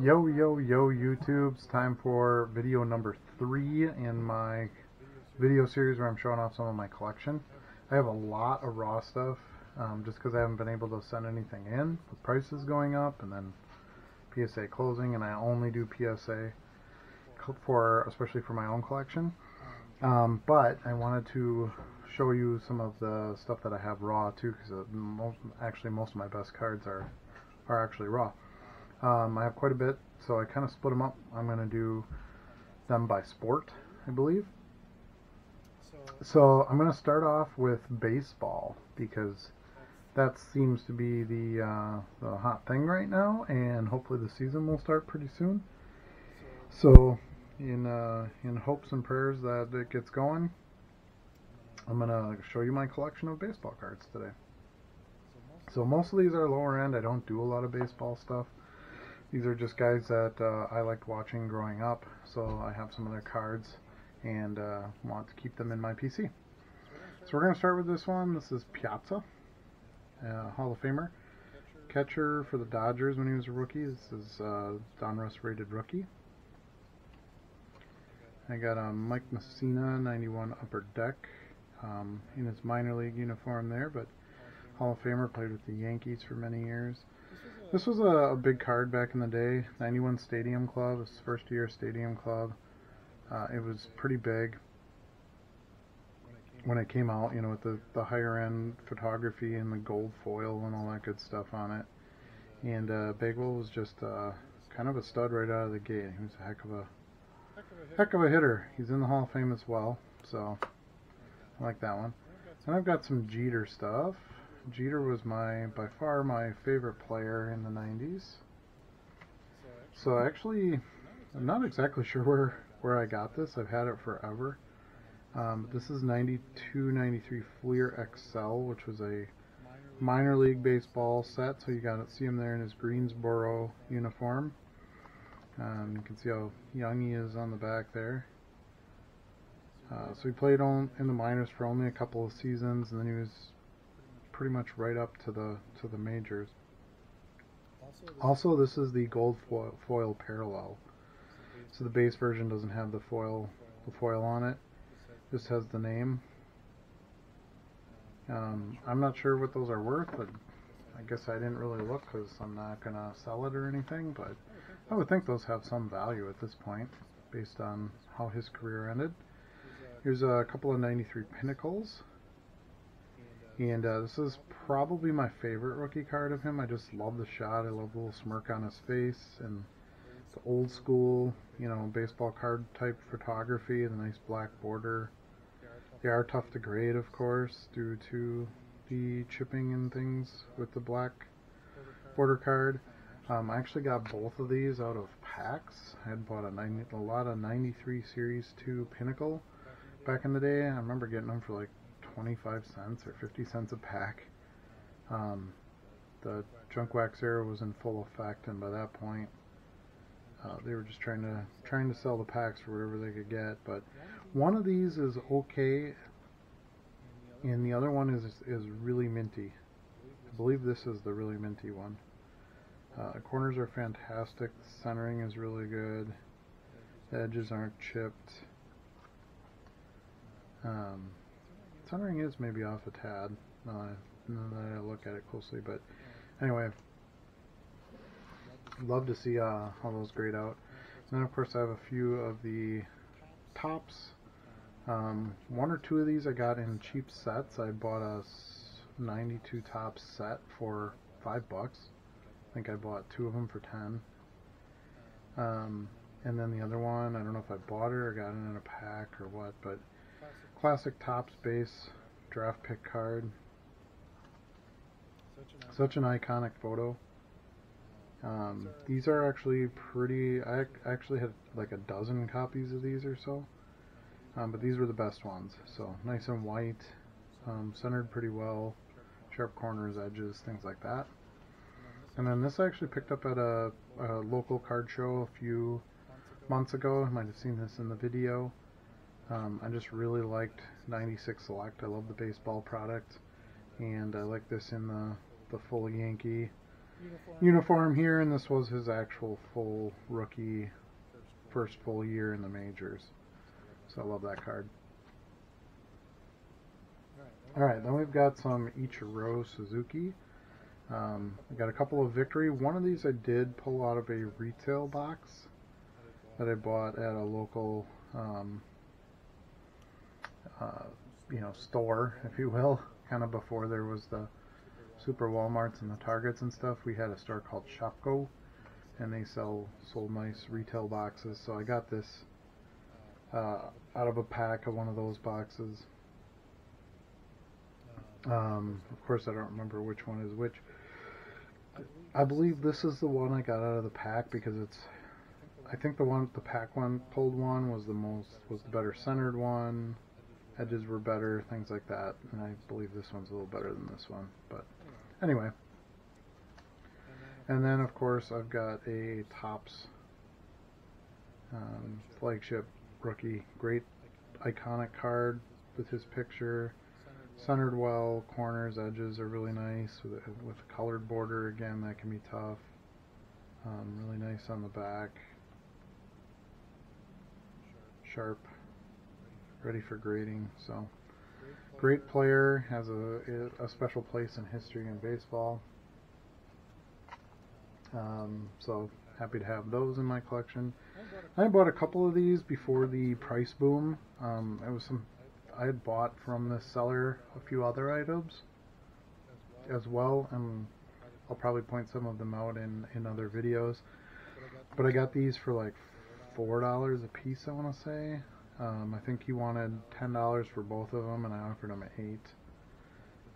Yo, yo, yo, YouTube. It's time for video number 3 in my video series where I'm showing off some of my collection. I have a lot of raw stuff just because I haven't been able to send anything in with prices going up and then PSA closing, and I only do PSA especially for my own collection. But I wanted to show you some of the stuff that I have raw too, because most of my best cards are actually raw. I have quite a bit, so I kind of split them up. I'm going to do them by sport, I believe. So I'm going to start off with baseball, because that seems to be the hot thing right now, and hopefully the season will start pretty soon. So in hopes and prayers that it gets going, I'm going to show you my collection of baseball cards today. So most of these are lower end. I don't do a lot of baseball stuff. These are just guys that I liked watching growing up, so I have some of their cards and want to keep them in my PC. So we're going to start with this one. This is Piazza, Hall of Famer. Catcher for the Dodgers when he was a rookie. This is Donruss rated rookie. I got a Mike Mussina 91 Upper Deck in his minor league uniform there, but Hall of Famer, played with the Yankees for many years. This was a big card back in the day. 91 Stadium Club, his first year Stadium Club. It was pretty big when it came out, you know, with the higher end photography and the gold foil and all that good stuff on it. And Bagwell was just kind of a stud right out of the gate. He was a heck of a hitter. He's in the Hall of Fame as well, so I like that one. And I've got some Jeter stuff. Jeter was by far my favorite player in the 90s. So actually, I'm not exactly sure where I got this. I've had it forever. This is 92-93 Fleer XL, which was a minor league baseball set. So you got to see him there in his Greensboro uniform. You can see how young he is on the back there. So he played in the minors for only a couple of seasons, and then he was pretty much right up to the majors. Also, this is the gold foil parallel. So the base version doesn't have the foil on it. Just has the name. I'm not sure what those are worth, but I guess I didn't really look because I'm not gonna sell it or anything. But I would think those have some value at this point, based on how his career ended. Here's a couple of 93 Pinnacles. And this is probably my favorite rookie card of him. I just love the shot. I love the little smirk on his face and the old school, you know, baseball card type photography, the nice black border. They are tough to grade, of course, due to the chipping and things with the black border card. I actually got both of these out of packs. I had bought a lot of 93 Series 2 Pinnacle back in the day. I remember getting them for like 25 cents or 50 cents a pack. The junk wax era was in full effect, and by that point they were just trying to sell the packs for whatever they could get. But one of these is okay, and the other one is really minty. I believe this is the really minty one. The corners are fantastic. The centering is really good. The edges aren't chipped. Centering is maybe off a tad, now that I look at it closely, but anyway, love to see how those grade out. And then of course I have a few of the tops. One or two of these I got in cheap sets. I bought a 92 Topps set for $5. I think I bought 2 of them for 10. And then the other one, I don't know if I bought it or got it in a pack or what, but classic Topps base draft pick card. Such an iconic photo. These are actually pretty. I actually had like a dozen copies of these or so, but these were the best ones. So nice and white, centered pretty well, sharp corners, edges, things like that. And then this I actually picked up at a local card show a few months ago. You might have seen this in the video. I just really liked 96 Select. I love the baseball product, and I like this in the full Yankee uniform here, and this was his actual full rookie first full year in the majors. So I love that card. Alright, then we've got some Ichiro Suzuki. I got a couple of Victory. One of these I did pull out of a retail box that I bought at a local store, if you will. Kind of before there was the Super Walmarts and the Targets and stuff. We had a store called Shopko, and they sold nice retail boxes. So I got this out of a pack of one of those boxes. Of course, I don't remember which one is which. I believe this is the one I got out of the pack because it's. I think the pack one pulled one was the better centered one. Edges were better, things like that, and I believe this one's a little better than this one. But anyway, and then of course I've got a Topps flagship rookie, great iconic card with his picture. Centered well, corners, edges are really nice with a colored border. Again, that can be tough. Really nice on the back. Sharp, ready for grading. So, great player, has a special place in history in baseball. So happy to have those in my collection. I bought a couple of these before the price boom. I had bought from the seller a few other items as well, and I'll probably point some of them out in other videos. But I got these for like $4 a piece, I want to say. I think he wanted $10 for both of them, and I offered him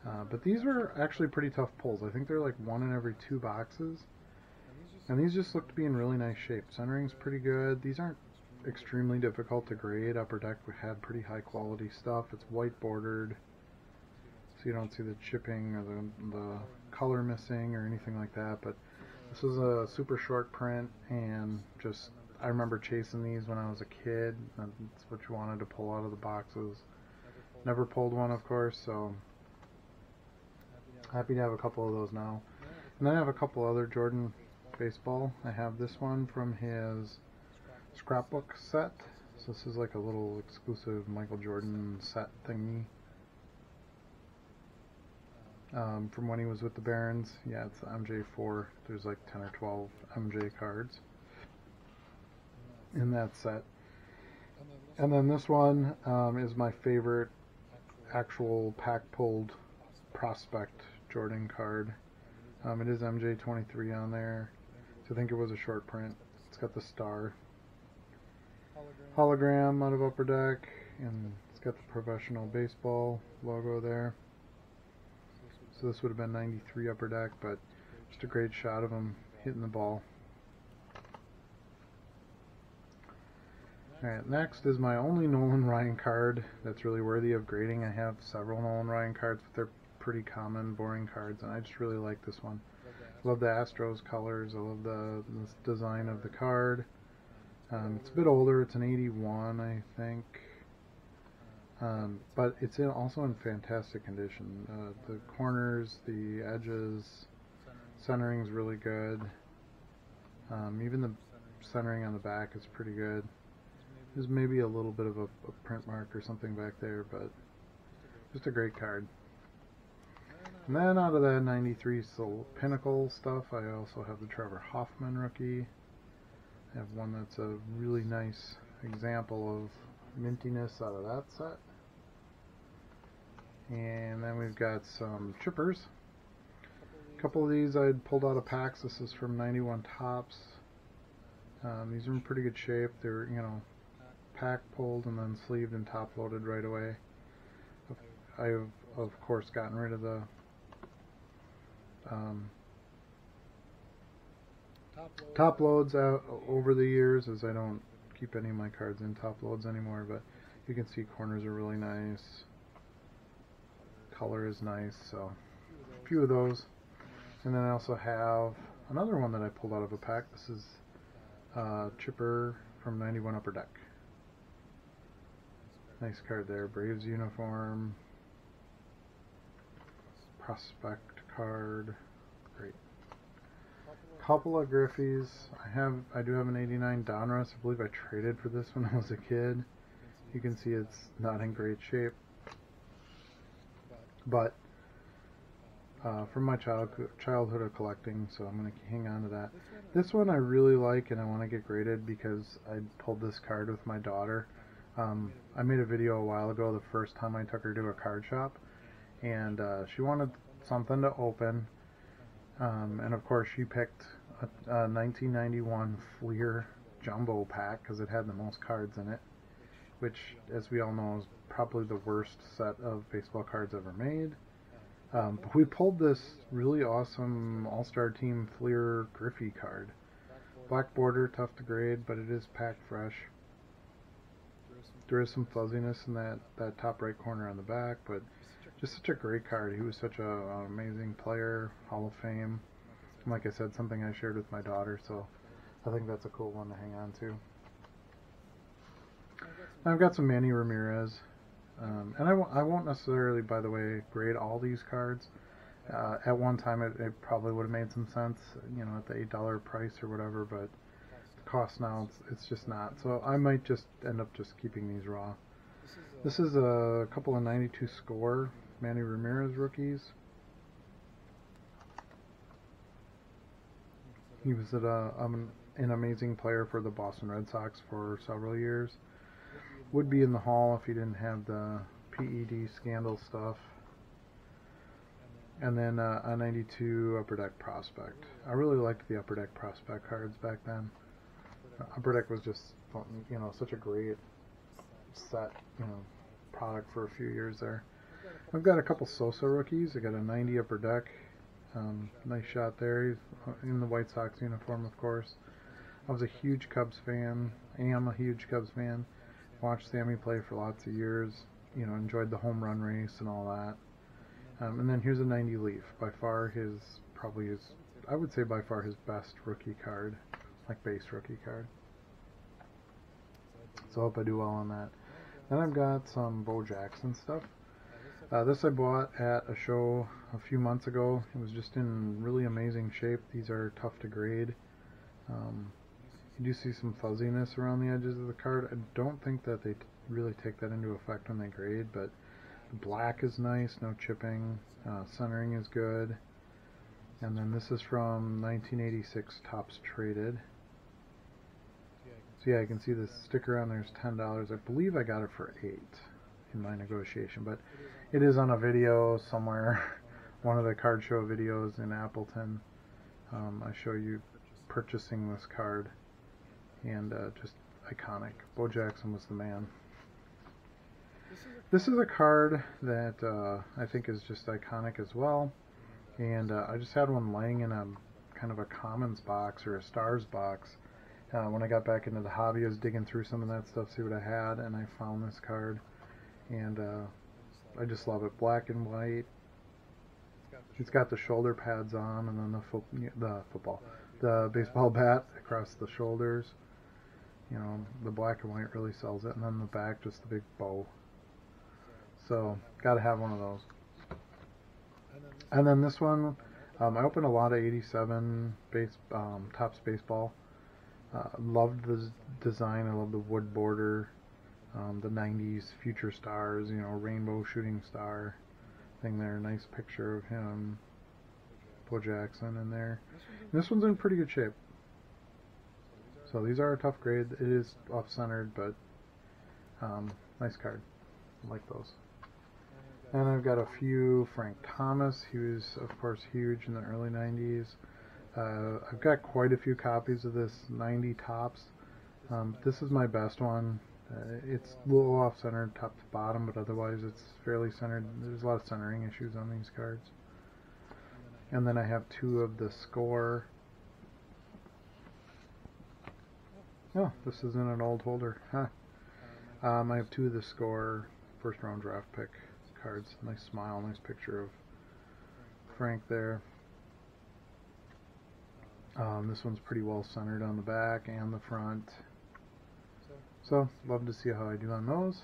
$8. But these were actually pretty tough pulls. I think they're like 1 in every 2 boxes. And these just look to be in really nice shape. Centering's pretty good. These aren't extremely difficult to grade. Upper Deck had pretty high quality stuff. It's white bordered, so you don't see the chipping or the color missing or anything like that. But this is a super short print, and just I remember chasing these when I was a kid. That's what you wanted to pull out of the boxes. Never pulled one, of course, so happy to have a couple of those now. And then I have a couple other Jordan baseball. I have this one from his scrapbook set. So this is like a little exclusive Michael Jordan set thingy. From when he was with the Barons. Yeah, it's MJ4. There's like 10 or 12 MJ cards in that set. And then this one is my favorite actual pack pulled prospect Jordan card. It is MJ23 on there. So I think it was a short print. It's got the star hologram out of Upper Deck, and it's got the professional baseball logo there. So this would have been 93 Upper Deck, but just a great shot of him hitting the ball. Alright, next is my only Nolan Ryan card that's really worthy of grading. I have several Nolan Ryan cards, but they're pretty common, boring cards, and I just really like this one. I love the Astros colors. I love the design of the card. It's a bit older. It's an 81, I think. But it's also in fantastic condition. The corners, the edges, centering's really good. Even the centering on the back is pretty good. There's maybe a little bit of a print mark or something back there, but just a great card. And then out of that 93 Pinnacle stuff, I also have the Trevor Hoffman rookie. I have one that's a really nice example of mintiness out of that set. And then we've got some chippers. A couple of these I pulled out of packs. This is from 91 Topps. These are in pretty good shape. They're, pack pulled and then sleeved and top loaded right away. I've of course gotten rid of the top loads out over the years, as I don't keep any of my cards in top loads anymore, but you can see corners are really nice, color is nice, so a few of those. And then I also have another one that I pulled out of a pack. This is chipper from 91 Upper Deck. Nice card there. Braves uniform, prospect card, great. couple of Griffies. I do have an 89 Donruss. I believe I traded for this when I was a kid. You can see it's not in great shape. But from my childhood of collecting, so I'm going to hang on to that. This one I really like and I want to get graded because I pulled this card with my daughter. I made a video a while ago the first time I took her to a card shop, and she wanted something to open, and of course she picked a 1991 Fleer Jumbo pack because it had the most cards in it, which, as we all know, is probably the worst set of baseball cards ever made. But we pulled this really awesome All-Star Team Fleer Griffey card. Black border, tough to grade, but it is packed fresh. There is some fuzziness in that top right corner on the back, but just such a great card. He was such an amazing player, Hall of Fame. And like I said, something I shared with my daughter, so I think that's a cool one to hang on to. I've got some Manny Ramirez. And I won't necessarily, by the way, grade all these cards. At one time, it probably would have made some sense, you know, at the $8 price or whatever, but the cost now, it's just not. So I might just end up just keeping these raw. This is a couple of 92 score Manny Ramirez rookies. He was an amazing player for the Boston Red Sox for several years. Would be in the Hall if he didn't have the PED scandal stuff. And then a 92 Upper Deck Prospect. I really liked the Upper Deck Prospect cards back then. Upper Deck was just fun, you know, such a great set, you know, product for a few years there. I've got a couple Sosa rookies. I got a 90 Upper Deck. Nice shot there. He's in the White Sox uniform, of course. I was a huge Cubs fan. I am a huge Cubs fan. Watched Sammy play for lots of years, you know, enjoyed the home run race and all that. And then here's a 90 Leaf, by far I would say by far his best rookie card, like base rookie card. So I hope I do well on that. Then I've got some Bo Jackson stuff. This I bought at a show a few months ago. It was just in really amazing shape. These are tough to grade. You do see some fuzziness around the edges of the card. I don't think that they really take that into effect when they grade, but the black is nice, no chipping, centering is good. And then this is from 1986 Topps Traded. So yeah, you can see the sticker on there is $10. I believe I got it for $8 in my negotiation, but it is on a video somewhere, one of the card show videos in Appleton. I show you purchasing this card. And just iconic. Bo Jackson was the man. This is a card that I think is just iconic as well. And I just had one laying in a kind of a Commons box or a Stars box. When I got back into the hobby, I was digging through some of that stuff, see what I had, and I found this card. And I just love it. Black and white. It's got the shoulder pads on, and then the baseball bat across the shoulders. You know, the black and white really sells it, and then the back, just the big bow. So, gotta have one of those. And then this one, I opened a lot of 87 Topps baseball. Loved the design. I love the wood border, the 90s future stars, you know, rainbow shooting star thing there. Nice picture of him, Bo Jackson in there. And this one's in pretty good shape. So these are a tough grade. It is off-centered, but nice card. I like those. And I've got a few Frank Thomas. He was, of course, huge in the early 90s. I've got quite a few copies of this 90 Topps. This is my best one. It's a little off-centered top to bottom, but otherwise it's fairly centered. There's a lot of centering issues on these cards. And then I have two of the Score. Oh, this isn't an old holder. Huh. I have two of the Score first round draft pick cards. Nice smile, nice picture of Frank there. This one's pretty well centered on the back and the front. So, love to see how I do on those.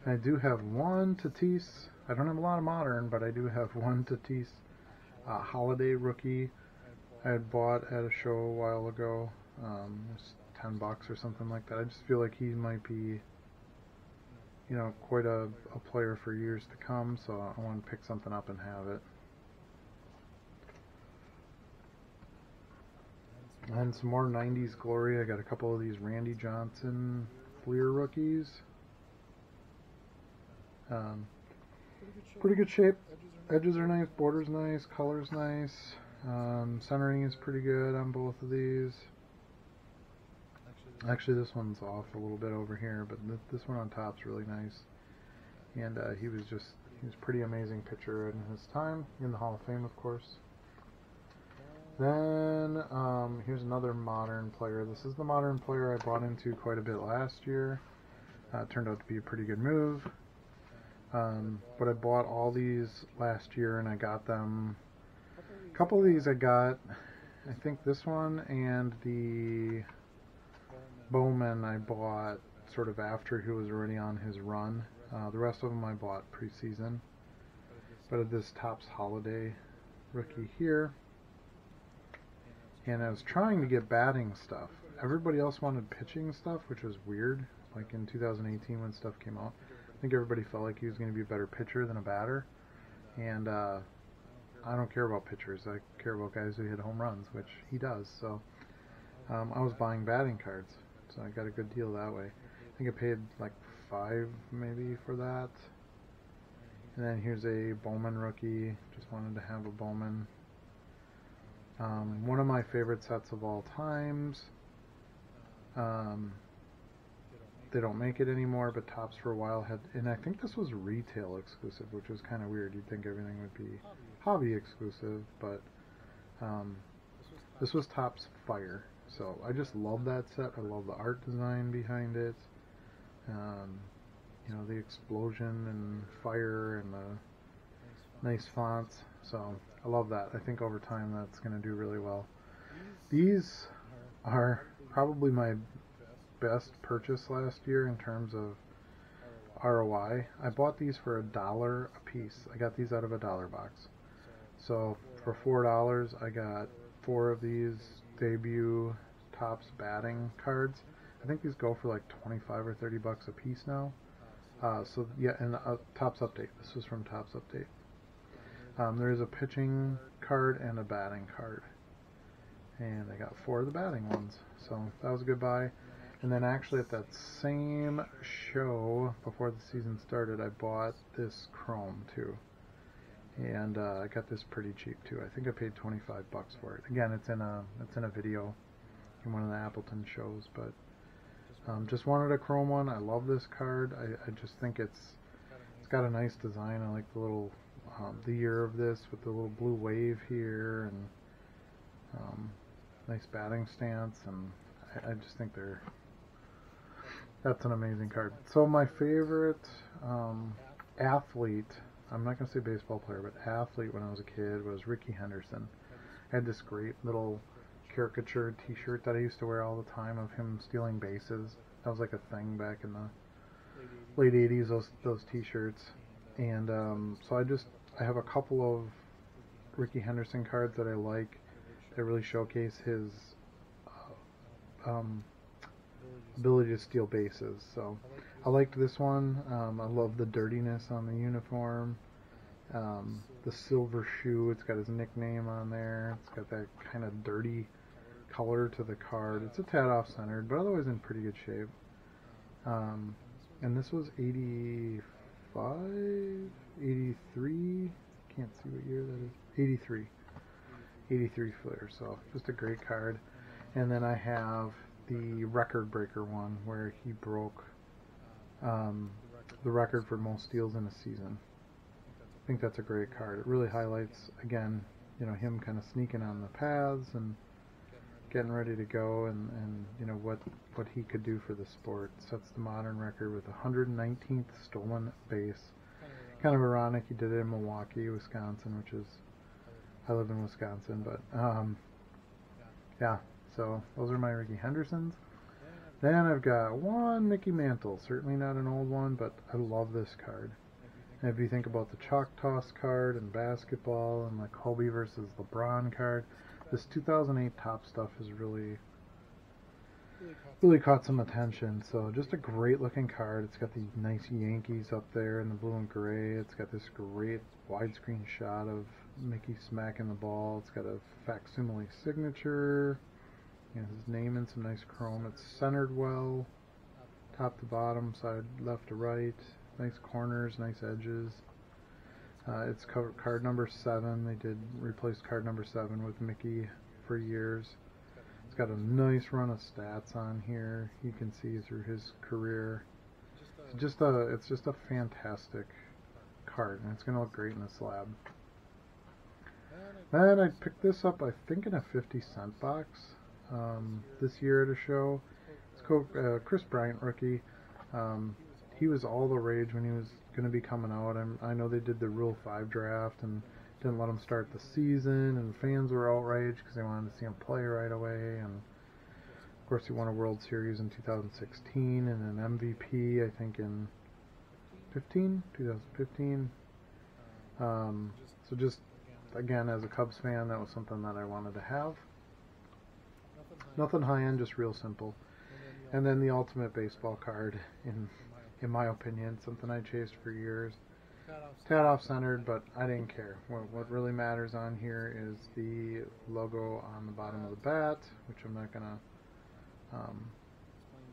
And I do have one Tatis. I don't have a lot of modern, but I do have one Tatis holiday rookie. I had bought at a show a while ago. It's $10 or something like that. I just feel like he might be, you know, quite a player for years to come, so I want to pick something up and have it. And some more 90s glory. I got a couple of these Randy Johnson Fleer rookies. Pretty good shape. Edges are nice, border's nice, color's nice. Centering is pretty good on both of these. Actually, this one's off a little bit over here, but this one on top's really nice. And he was a pretty amazing pitcher in his time, in the Hall of Fame, of course. Then here's another modern player. This is the modern player I bought into quite a bit last year. Turned out to be a pretty good move. But I bought all these last year and I got them. A couple of these I got, I think this one and the Bowman I bought sort of after he was already on his run. The rest of them I bought preseason. But this Topps Holiday rookie here. And I was trying to get batting stuff. Everybody else wanted pitching stuff, which was weird. Like in 2018 when stuff came out, I think everybody felt like he was going to be a better pitcher than a batter. And I don't care about pitchers. I care about guys who hit home runs, which he does. So I was buying batting cards. So I got a good deal that way. I think I paid like $5 maybe for that. And then here's a Bowman rookie. Just wanted to have a Bowman. One of my favorite sets of all times. They don't make it anymore, but Topps for a while had, and I think this was retail exclusive, which was kind of weird. You'd think everything would be hobby exclusive, but this was Topps Fire. So I just love that set. I love the art design behind it. You know, the explosion and fire and the nice fonts. So I love that. I think over time that's going to do really well. These are probably my best purchase last year in terms of ROI. I bought these for $1 a piece. I got these out of a $1 box. So for $4 I got 4 of these debut Topps batting cards. I think these go for like 25 or 30 bucks a piece now. So yeah, and Topps Update. This was from Topps Update. There's a pitching card and a batting card. And I got 4 of the batting ones. So that was a good buy. And then actually at that same show, before the season started, I bought this Chrome too. And I got this pretty cheap too. I think I paid 25 bucks for it. Again, it's in a video in one of the Appleton shows, but just wanted a Chrome one. I love this card. I just think it's got a nice design. I like the little the year of this with the little blue wave here and nice batting stance, and I just think that's an amazing card. So my favorite athlete, I'm not going to say baseball player, but athlete when I was a kid was Rickey Henderson. I had this great little caricature t-shirt that I used to wear all the time of him stealing bases. That was like a thing back in the late 80s, those t-shirts. And so I have a couple of Rickey Henderson cards that I like that really showcase his ability to steal bases. So I liked this one. I love the dirtiness on the uniform. The silver shoe, it's got his nickname on there. It's got that kind of dirty color to the card. It's a tad off-centered, but otherwise in pretty good shape. And this was 85, 83, can't see what year that is, 83 Fleer, so just a great card. And then I have the record breaker one where he broke the record for most steals in a season. I think that's a great card. It really highlights, again, you know, him kind of sneaking on the paths and getting ready to go, and you know what he could do for the sport. Sets the modern record with 119th stolen base. Kind of ironic he did it in Milwaukee, Wisconsin, which is, I live in Wisconsin, but yeah, so those are my Rickey Hendersons. Then I've got one Mickey Mantle, certainly not an old one, but I love this card. And if you think about the chalk toss card and basketball and the Kobe versus LeBron card, This 2008 Top stuff has really caught some attention. So just a great looking card. It's got the nice Yankees up there in the blue and gray. It's got this great widescreen shot of Mickey smacking the ball. It's got a facsimile signature. His name in some nice chrome. It's centered well, top to bottom, side left to right. Nice corners, nice edges. It's card number 7. They did replace card number 7 with Mickey for years. It's got a nice run of stats on here. You can see through his career. It's just a fantastic card, and it's going to look great in the slab. Then I picked this up, I think, in a 50-cent box this year at a show. It's Chris Bryant rookie. He was all the rage when he was going to be coming out. I know they did the Rule 5 draft and didn't let him start the season, and fans were outraged because they wanted to see him play right away. And of course, he won a World Series in 2016 and an MVP, I think, in 2015. So just, again, as a Cubs fan, that was something that I wanted to have. Nothing high-end, just real simple. And then the ultimate baseball card, in my opinion, something I chased for years. Tad off-centered, but I didn't care. What really matters on here is the logo on the bottom of the bat, which I'm not going to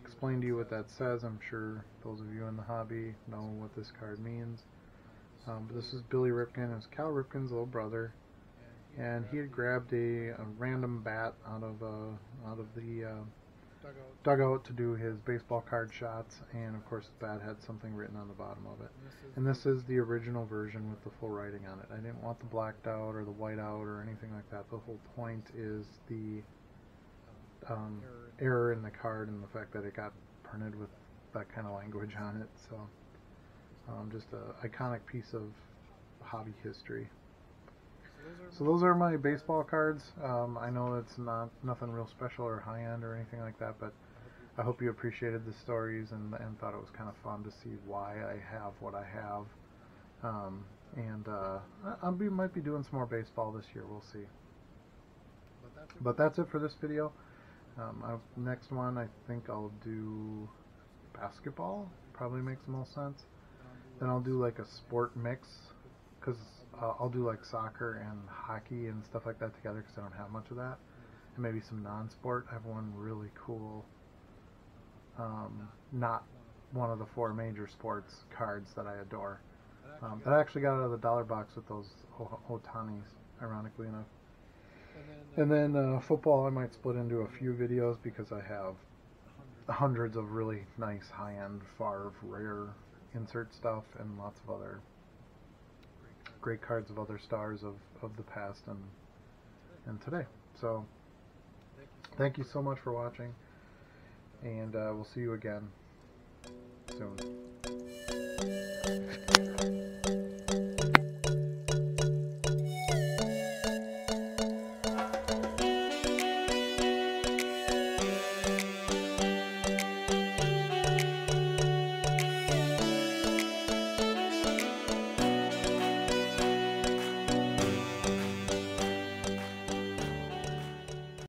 explain to you what that says. I'm sure those of you in the hobby know what this card means. But this is Billy Ripken. It was Cal Ripken's little brother, and he had grabbed a random bat out of the dugout to do his baseball card shots, and of course the bat had something written on the bottom of it. And this is the original version with the full writing on it. I didn't want the blacked out or the white out or anything like that. The whole point is the error in the card and the fact that it got printed with that kind of language on it. So just an iconic piece of hobby history. So those are my baseball cards. I know it's nothing real special or high-end or anything like that, but I hope you appreciated the stories and thought it was kind of fun to see why I have what I have. I might be doing some more baseball this year. We'll see. But that's it for this video. Next one, I think I'll do basketball. Probably makes the most sense. Then I'll do like a sport mix, because I'll do like soccer and hockey and stuff like that together because I don't have much of that. And maybe some non-sport. I have one really cool, not one of the 4 major sports cards that I adore. That I actually got out of the dollar box with those Otanis, ironically enough. And then football I might split into a few videos because I have hundreds of really nice high-end, rare insert stuff and lots of other great cards of other stars of the past and today. So thank you so much for watching, and we'll see you again soon.